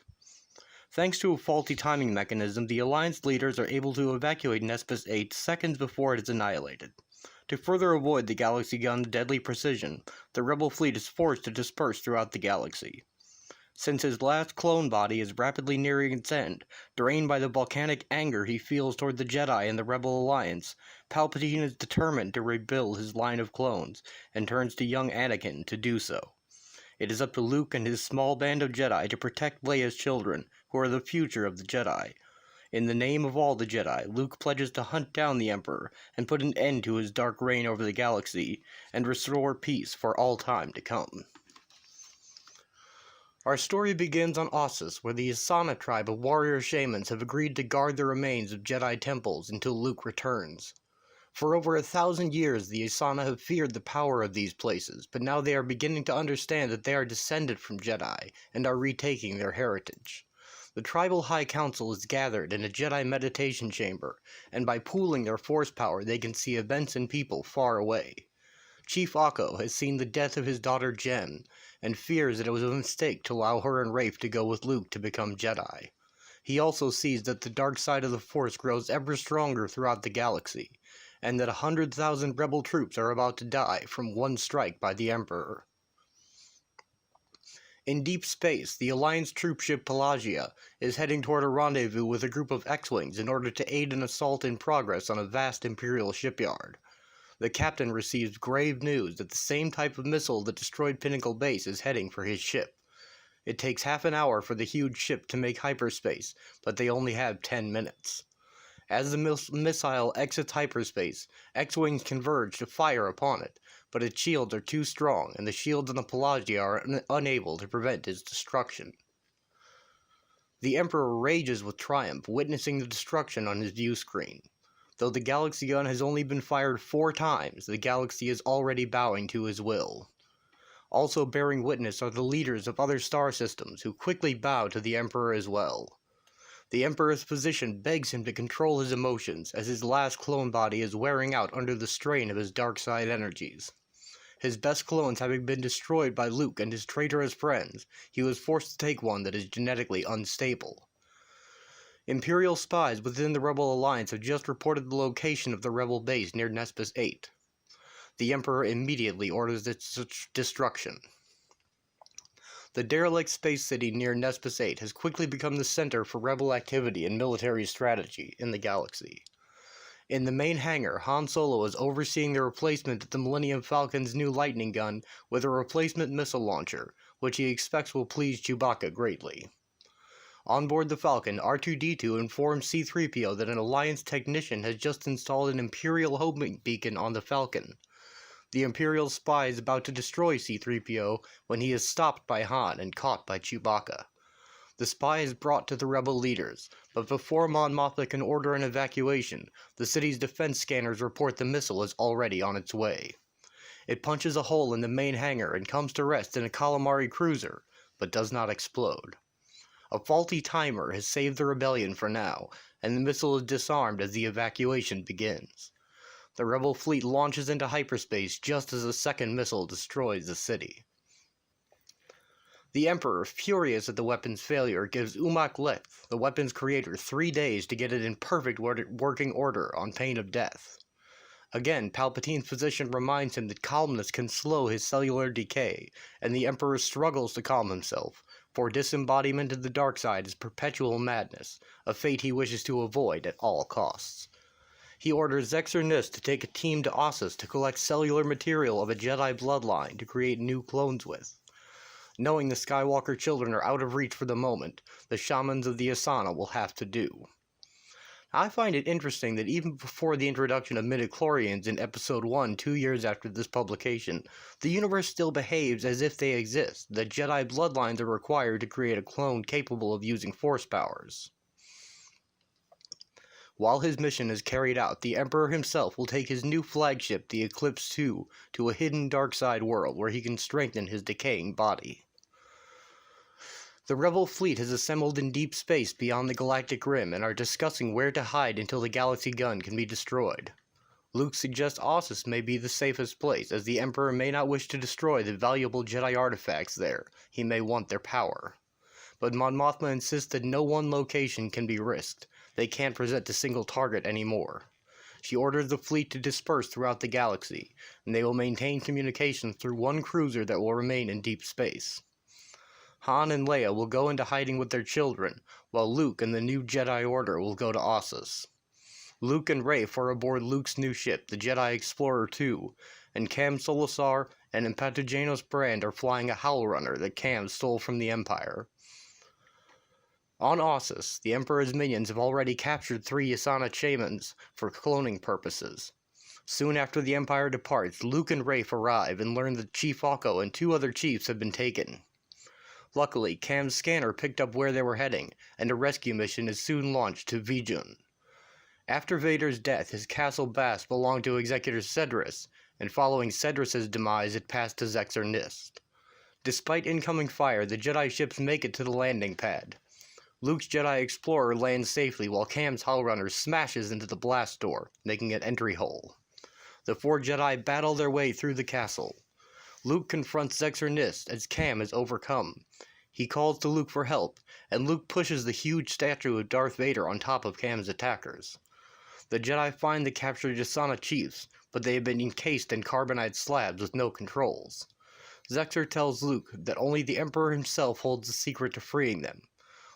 Thanks to a faulty timing mechanism, the Alliance leaders are able to evacuate Nespis 8 seconds before it is annihilated. To further avoid the Galaxy Gun's deadly precision, the Rebel fleet is forced to disperse throughout the galaxy. Since his last clone body is rapidly nearing its end, drained by the volcanic anger he feels toward the Jedi and the Rebel Alliance, Palpatine is determined to rebuild his line of clones, and turns to young Anakin to do so. It is up to Luke and his small band of Jedi to protect Leia's children, who are the future of the Jedi. In the name of all the Jedi, Luke pledges to hunt down the Emperor and put an end to his dark reign over the galaxy, and restore peace for all time to come. Our story begins on Ossus, where the Asana tribe of warrior shamans have agreed to guard the remains of Jedi temples until Luke returns. For over 1,000 years, the Asana have feared the power of these places, but now they are beginning to understand that they are descended from Jedi, and are retaking their heritage. The tribal high council is gathered in a Jedi meditation chamber, and by pooling their force power they can see events and people far away. Chief Akko has seen the death of his daughter Jen, and fears that it was a mistake to allow her and Rafe to go with Luke to become Jedi. He also sees that the dark side of the Force grows ever stronger throughout the galaxy, and that 100,000 rebel troops are about to die from one strike by the Emperor. In deep space, the Alliance troopship Pelagia is heading toward a rendezvous with a group of X-Wings in order to aid an assault in progress on a vast Imperial shipyard. The captain receives grave news that the same type of missile that destroyed Pinnacle Base is heading for his ship. It takes half an hour for the huge ship to make hyperspace, but they only have 10 minutes. As the missile exits hyperspace, X-Wings converge to fire upon it, but its shields are too strong, and the shields on the Pelagia are unable to prevent its destruction. The Emperor rages with triumph, witnessing the destruction on his view screen. Though the galaxy gun has only been fired 4 times, the galaxy is already bowing to his will. Also bearing witness are the leaders of other star systems, who quickly bow to the Emperor as well. The Emperor's position begs him to control his emotions, as his last clone body is wearing out under the strain of his dark side energies. His best clones having been destroyed by Luke and his traitorous friends, he was forced to take one that is genetically unstable. Imperial spies within the Rebel Alliance have just reported the location of the Rebel base near Nespis 8. The Emperor immediately orders its destruction. The derelict space city near Nespis 8 has quickly become the center for Rebel activity and military strategy in the galaxy. In the main hangar, Han Solo is overseeing the replacement of the Millennium Falcon's new lightning gun with a replacement missile launcher, which he expects will please Chewbacca greatly. On board the Falcon, R2-D2 informs C-3PO that an Alliance technician has just installed an Imperial homing beacon on the Falcon. The Imperial spy is about to destroy C-3PO when he is stopped by Han and caught by Chewbacca. The spy is brought to the Rebel leaders, but before Mon Mothma can order an evacuation, the city's defense scanners report the missile is already on its way. It punches a hole in the main hangar and comes to rest in a calamari cruiser, but does not explode. A faulty timer has saved the rebellion for now, and the missile is disarmed as the evacuation begins. The Rebel fleet launches into hyperspace just as a second missile destroys the city. The Emperor, furious at the weapon's failure, gives Umak Leth, the weapon's creator, 3 days to get it in perfect working order on pain of death. Again, Palpatine's position reminds him that calmness can slow his cellular decay, and the Emperor struggles to calm himself, for disembodiment of the dark side is perpetual madness, a fate he wishes to avoid at all costs. He orders Zexer Nis to take a team to Ossus to collect cellular material of a Jedi bloodline to create new clones with. Knowing the Skywalker children are out of reach for the moment, the shamans of the Asana will have to do. I find it interesting that even before the introduction of midichlorians in Episode 1 2 years after this publication, the universe still behaves as if they exist, that Jedi bloodlines are required to create a clone capable of using Force powers. While his mission is carried out, the Emperor himself will take his new flagship, the Eclipse II, to a hidden dark side world where he can strengthen his decaying body. The Rebel fleet has assembled in deep space beyond the galactic rim and are discussing where to hide until the galaxy gun can be destroyed. Luke suggests Ossus may be the safest place, as the Emperor may not wish to destroy the valuable Jedi artifacts there. He may want their power. But Mon Mothma insists that no one location can be risked. They can't present a single target anymore. She orders the fleet to disperse throughout the galaxy, and they will maintain communications through one cruiser that will remain in deep space. Han and Leia will go into hiding with their children, while Luke and the new Jedi Order will go to Ossus. Luke and Rafe are aboard Luke's new ship, the Jedi Explorer II, and Cam Solusar and Empatogenos Brand are flying a Howlrunner that Cam stole from the Empire. On Ossus, the Emperor's minions have already captured 3 Yasana shamans for cloning purposes. Soon after the Empire departs, Luke and Rafe arrive and learn that Chief Akko and 2 other chiefs have been taken. Luckily, Cam's scanner picked up where they were heading, and a rescue mission is soon launched to Vijun. After Vader's death, his castle Bast belonged to Executor Cedrus, and following Cedrus's demise it passed to Zexer Nis. Despite incoming fire, the Jedi ships make it to the landing pad. Luke's Jedi Explorer lands safely while Cam's Howlrunner smashes into the blast door, making an entry hole. The 4 Jedi battle their way through the castle. Luke confronts Zexer Nis as Cam is overcome. He calls to Luke for help, and Luke pushes the huge statue of Darth Vader on top of Cam's attackers. The Jedi find the captured Yasana chiefs, but they have been encased in carbonite slabs with no controls. Zexer tells Luke that only the Emperor himself holds the secret to freeing them.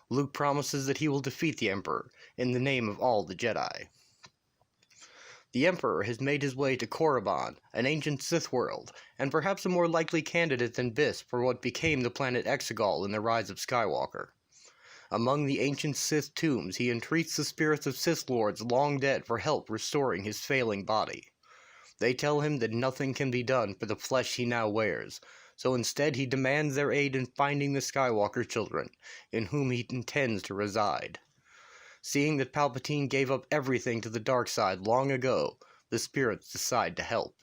Luke promises that he will defeat the Emperor, in the name of all the Jedi. The Emperor has made his way to Korriban, an ancient Sith world, and perhaps a more likely candidate than Biss for what became the planet Exegol in the Rise of Skywalker. Among the ancient Sith tombs, he entreats the spirits of Sith lords long dead for help restoring his failing body. They tell him that nothing can be done for the flesh he now wears, so instead he demands their aid in finding the Skywalker children, in whom he intends to reside. Seeing that Palpatine gave up everything to the dark side long ago, the spirits decide to help.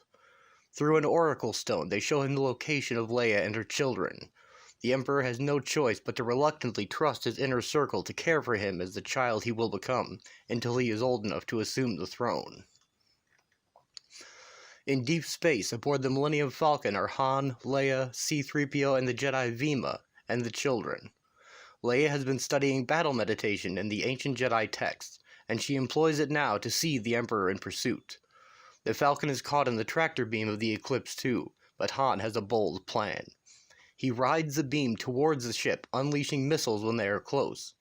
Through an oracle stone, they show him the location of Leia and her children. The Emperor has no choice but to reluctantly trust his inner circle to care for him as the child he will become, until he is old enough to assume the throne. In deep space, aboard the Millennium Falcon are Han, Leia, C-3PO, and the Jedi Vima, and the children. Leia has been studying battle meditation in the ancient Jedi texts, and she employs it now to see the Emperor in pursuit. The Falcon is caught in the tractor beam of the Eclipse too, but Han has a bold plan. He rides the beam towards the ship, unleashing missiles when they are close.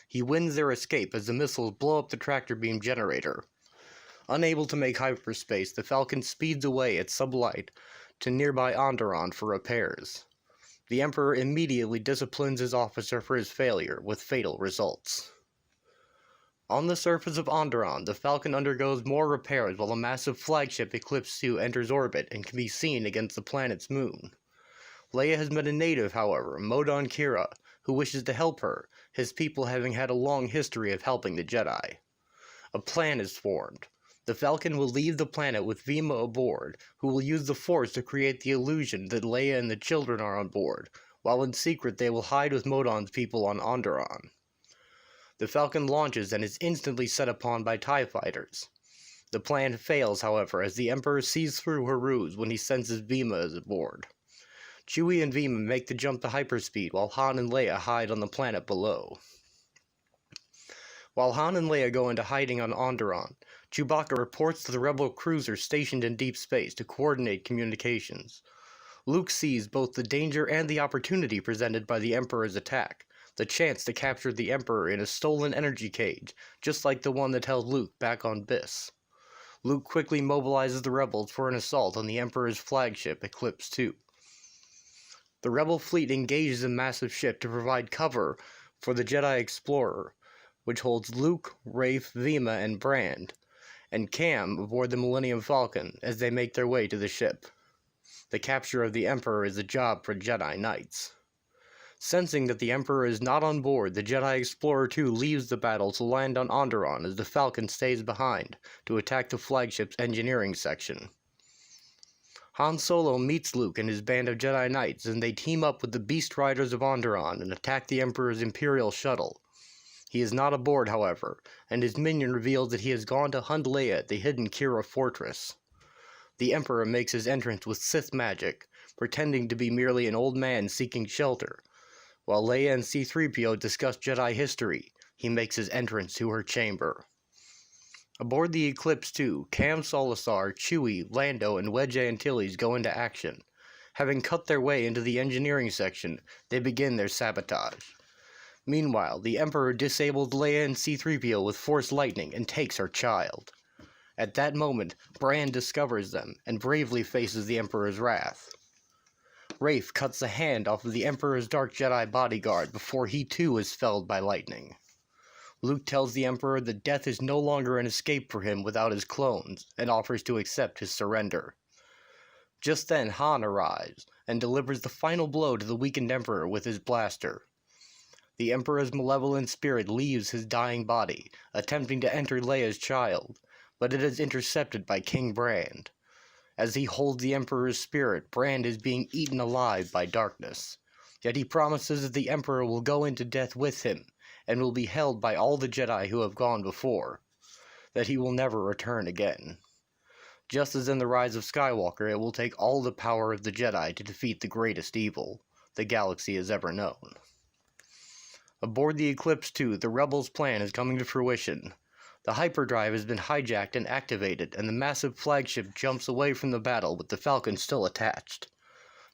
He wins their escape as the missiles blow up the tractor beam generator. Unable to make hyperspace, the Falcon speeds away at sublight to nearby Onderon for repairs. The Emperor immediately disciplines his officer for his failure, with fatal results. On the surface of Onderon, the Falcon undergoes more repairs while a massive flagship Eclipse 2 enters orbit and can be seen against the planet's moon. Leia has met a native, however, Modon Kira, who wishes to help her, his people having had a long history of helping the Jedi. A plan is formed. The Falcon will leave the planet with Vima aboard, who will use the Force to create the illusion that Leia and the children are on board, while in secret they will hide with Modon's people on Onderon. The Falcon launches and is instantly set upon by TIE fighters. The plan fails, however, as the Emperor sees through her ruse when he senses Vima is aboard. Chewie and Vima make the jump to hyperspeed while Han and Leia hide on the planet below. While Han and Leia go into hiding on Onderon, Chewbacca reports to the Rebel cruiser stationed in deep space to coordinate communications. Luke sees both the danger and the opportunity presented by the Emperor's attack, the chance to capture the Emperor in a stolen energy cage, just like the one that held Luke back on Biss. Luke quickly mobilizes the Rebels for an assault on the Emperor's flagship, Eclipse 2. The Rebel fleet engages a massive ship to provide cover for the Jedi Explorer, which holds Luke, Rafe, Vima, and Brand, and Cam aboard the Millennium Falcon as they make their way to the ship. The capture of the Emperor is a job for Jedi Knights. Sensing that the Emperor is not on board, the Jedi Explorer 2 leaves the battle to land on Onderon as the Falcon stays behind to attack the flagship's engineering section. Han Solo meets Luke and his band of Jedi Knights, and they team up with the Beast Riders of Onderon and attack the Emperor's Imperial shuttle. He is not aboard, however, and his minion reveals that he has gone to hunt Leia at the hidden Kira fortress. The Emperor makes his entrance with Sith magic, pretending to be merely an old man seeking shelter. While Leia and C-3PO discuss Jedi history, he makes his entrance to her chamber. Aboard the Eclipse 2, Cam Solusar, Chewie, Lando, and Wedge Antilles go into action. Having cut their way into the engineering section, they begin their sabotage. Meanwhile, the Emperor disables Leia and C-3PO with Force lightning and takes her child. At that moment, Brand discovers them and bravely faces the Emperor's wrath. Rafe cuts the hand off of the Emperor's Dark Jedi bodyguard before he too is felled by lightning. Luke tells the Emperor that death is no longer an escape for him without his clones, and offers to accept his surrender. Just then Han arrives, and delivers the final blow to the weakened Emperor with his blaster. The Emperor's malevolent spirit leaves his dying body, attempting to enter Leia's child, but it is intercepted by King Brand. As he holds the Emperor's spirit, Brand is being eaten alive by darkness. Yet he promises that the Emperor will go into death with him, and will be held by all the Jedi who have gone before, that he will never return again. Just as in the Rise of Skywalker, it will take all the power of the Jedi to defeat the greatest evil the galaxy has ever known. Aboard the Eclipse 2, the Rebels' plan is coming to fruition. The hyperdrive has been hijacked and activated, and the massive flagship jumps away from the battle with the Falcon still attached.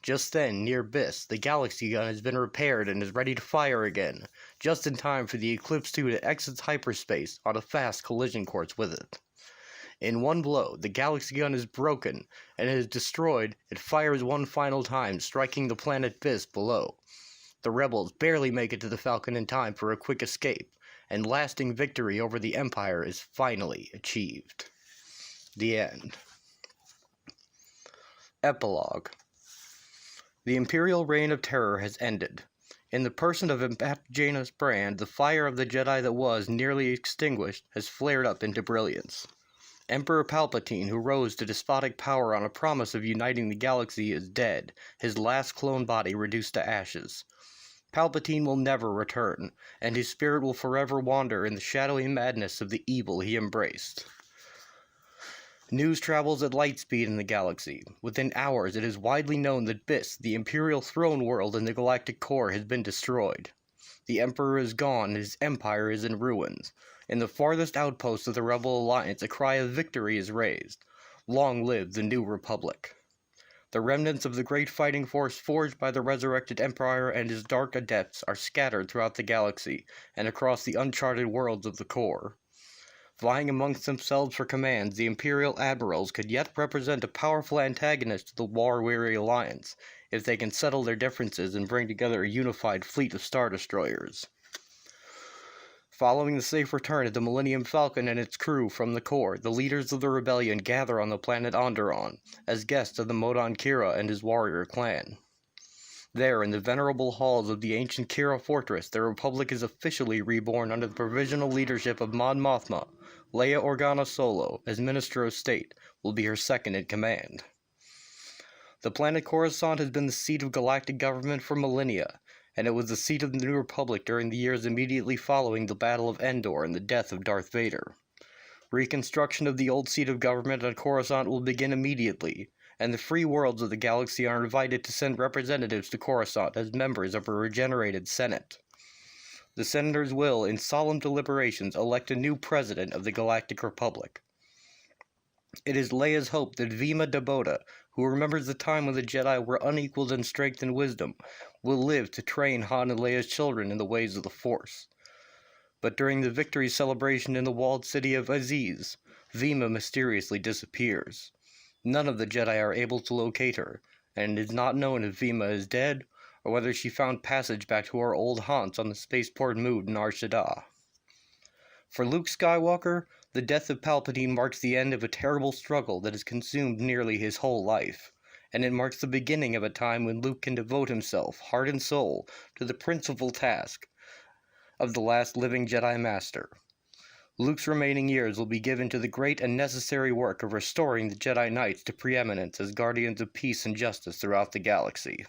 Just then, near Biss, the Galaxy Gun has been repaired and is ready to fire again, just in time for the Eclipse 2 to exit hyperspace on a fast collision course with it. In one blow, the Galaxy Gun is broken, and it is destroyed. It fires one final time, striking the planet Biss below. The rebels barely make it to the Falcon in time for a quick escape, and lasting victory over the Empire is finally achieved. The end. Epilogue. The Imperial Reign of Terror has ended. In the person of Janus Brand, the fire of the Jedi that was nearly extinguished has flared up into brilliance. Emperor Palpatine, who rose to despotic power on a promise of uniting the galaxy, is dead, his last clone body reduced to ashes. Palpatine will never return, and his spirit will forever wander in the shadowy madness of the evil he embraced. News travels at light speed in the galaxy. Within hours, it is widely known that Biss, the Imperial throne world in the galactic core, has been destroyed. The Emperor is gone, and his empire is in ruins. In the farthest outposts of the Rebel Alliance, a cry of victory is raised. Long live the New Republic. The remnants of the great fighting force forged by the resurrected Empire and his dark adepts are scattered throughout the galaxy and across the uncharted worlds of the core. Vying amongst themselves for commands, the Imperial Admirals could yet represent a powerful antagonist to the war-weary Alliance, if they can settle their differences and bring together a unified fleet of Star Destroyers. Following the safe return of the Millennium Falcon and its crew from the core, the leaders of the rebellion gather on the planet Onderon, as guests of the Modan Kira and his warrior clan. There, in the venerable halls of the ancient Kira fortress, the Republic is officially reborn under the provisional leadership of Mon Mothma. Leia Organa Solo, as Minister of State, will be her second in command. The planet Coruscant has been the seat of galactic government for millennia, and it was the seat of the New Republic during the years immediately following the Battle of Endor and the death of Darth Vader. Reconstruction of the old seat of government on Coruscant will begin immediately, and the free worlds of the galaxy are invited to send representatives to Coruscant as members of a regenerated Senate. The senators will, in solemn deliberations, elect a new president of the Galactic Republic. It is Leia's hope that Vima Dabota, who remembers the time when the Jedi were unequaled in strength and wisdom, will live to train Han and Leia's children in the ways of the Force. But during the victory celebration in the walled city of Aziz, Vima mysteriously disappears. None of the Jedi are able to locate her, and it is not known if Vima is dead, or whether she found passage back to her old haunts on the spaceport Mood Nar Shaddaa. For Luke Skywalker, the death of Palpatine marks the end of a terrible struggle that has consumed nearly his whole life, and it marks the beginning of a time when Luke can devote himself, heart and soul, to the principal task of the last living Jedi Master. Luke's remaining years will be given to the great and necessary work of restoring the Jedi Knights to preeminence as guardians of peace and justice throughout the galaxy.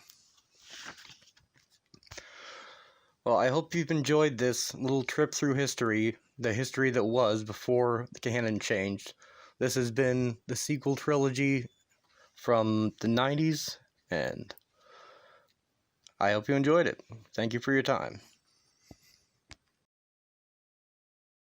Well, I hope you've enjoyed this little trip through history, the history that was before the canon changed. This has been the sequel trilogy from the 90s, and I hope you enjoyed it. Thank you for your time.